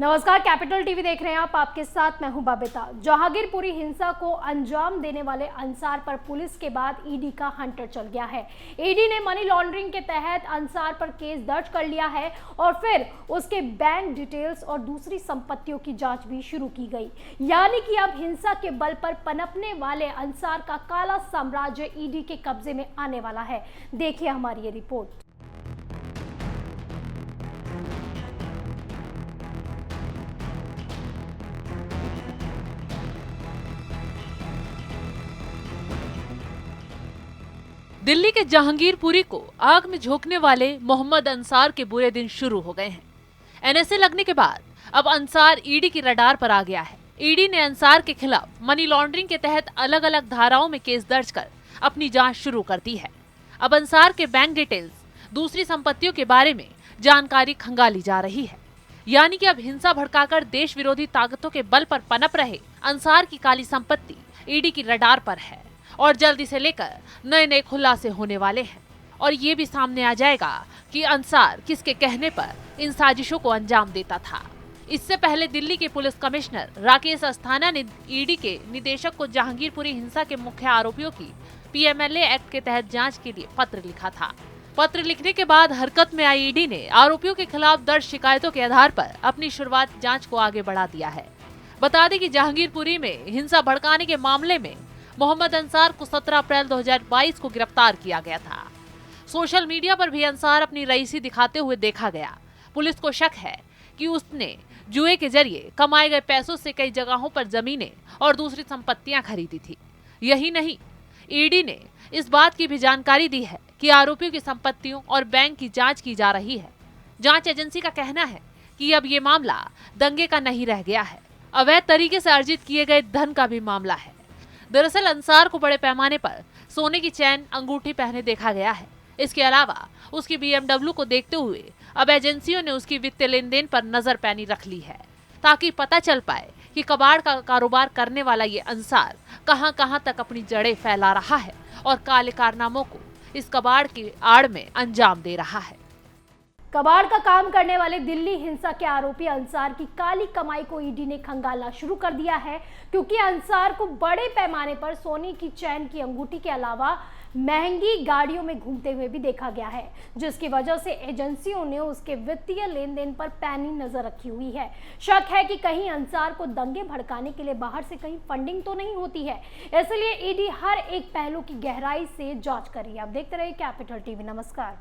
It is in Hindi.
नमस्कार, कैपिटल टीवी देख रहे हैं आप। आपके साथ मैं हूं बबीता। जहांगीरपुरी हिंसा को अंजाम देने वाले अंसार पर पुलिस के बाद ईडी का हंटर चल गया है। ईडी ने मनी लॉन्ड्रिंग के तहत अंसार पर केस दर्ज कर लिया है और फिर उसके बैंक डिटेल्स और दूसरी संपत्तियों की जांच भी शुरू की गई। यानी कि अब हिंसा के बल पर पनपने वाले अंसार का काला साम्राज्य ईडी के कब्जे में आने वाला है। देखिए हमारी ये रिपोर्ट। दिल्ली के जहांगीरपुरी को आग में झोंकने वाले मोहम्मद अंसार के बुरे दिन शुरू हो गए हैं। एनएसए लगने के बाद अब अंसार ईडी की रडार पर आ गया है। ईडी ने अंसार के खिलाफ मनी लॉन्ड्रिंग के तहत अलग अलग धाराओं में केस दर्ज कर अपनी जांच शुरू कर दी है। अब अंसार के बैंक डिटेल्स, दूसरी संपत्तियों के बारे में जानकारी खंगाली जा रही है। यानी कि अब हिंसा भड़काकर देश विरोधी ताकतों के बल पर पनप रहे अंसार की काली संपत्ति ईडी की रडार पर है और जल्द इसे लेकर नए नए खुलासे होने वाले हैं। और ये भी सामने आ जाएगा कि अंसार किसके कहने पर इन साजिशों को अंजाम देता था। इससे पहले दिल्ली के पुलिस कमिश्नर राकेश अस्थाना ने ईडी के निदेशक को जहांगीरपुरी हिंसा के मुख्य आरोपियों की पीएमएलए एक्ट के तहत जांच के लिए पत्र लिखा था। पत्र लिखने के बाद हरकत में आई ईडी ने आरोपियों के खिलाफ दर्ज शिकायतों के आधार पर अपनी शुरुआत जांच को आगे बढ़ा दिया है। बता दें कि जहांगीरपुरी में हिंसा भड़काने के मामले में मोहम्मद अंसार को 17 अप्रैल 2022 को गिरफ्तार किया गया था। सोशल मीडिया पर भी अंसार अपनी रईसी दिखाते हुए देखा गया। पुलिस को शक है कि उसने जुए के जरिए कमाए गए पैसों से कई जगहों पर जमीनें और दूसरी संपत्तियां खरीदी थी। यही नहीं, ईडी ने इस बात की भी जानकारी दी है कि आरोपियों की संपत्तियों और बैंक की जांच की जा रही है। जांच एजेंसी का कहना है कि अब ये मामला दंगे का नहीं रह गया है, अवैध तरीके से अर्जित किए गए धन का भी मामला है। दरअसल अंसार को बड़े पैमाने पर सोने की चैन, अंगूठी पहने देखा गया है। इसके अलावा उसकी BMW को देखते हुए अब एजेंसियों ने उसकी वित्तीय लेन देन पर नजर पैनी रख ली है, ताकि पता चल पाए कि कबाड़ का कारोबार करने वाला ये अंसार कहां कहां तक अपनी जड़ें फैला रहा है और काले कारनामों को इस कबाड़ की आड़ में अंजाम दे रहा है। कबाड़ का काम करने वाले दिल्ली हिंसा के आरोपी अंसार की काली कमाई को ईडी ने खंगालना शुरू कर दिया है, क्योंकि अंसार को बड़े पैमाने पर सोने की चैन की अंगूठी के अलावा महंगी गाड़ियों में घूमते हुए भी देखा गया है, जिसकी वजह से एजेंसियों ने उसके वित्तीय लेन देन पर पैनी नजर रखी हुई है। शक है कि कहीं अंसार को दंगे भड़काने के लिए बाहर से कहीं फंडिंग तो नहीं होती है, इसलिए ईडी हर एक पहलू की गहराई से जांच कर रही है। आप देखते रहिए कैपिटल टीवी। नमस्कार।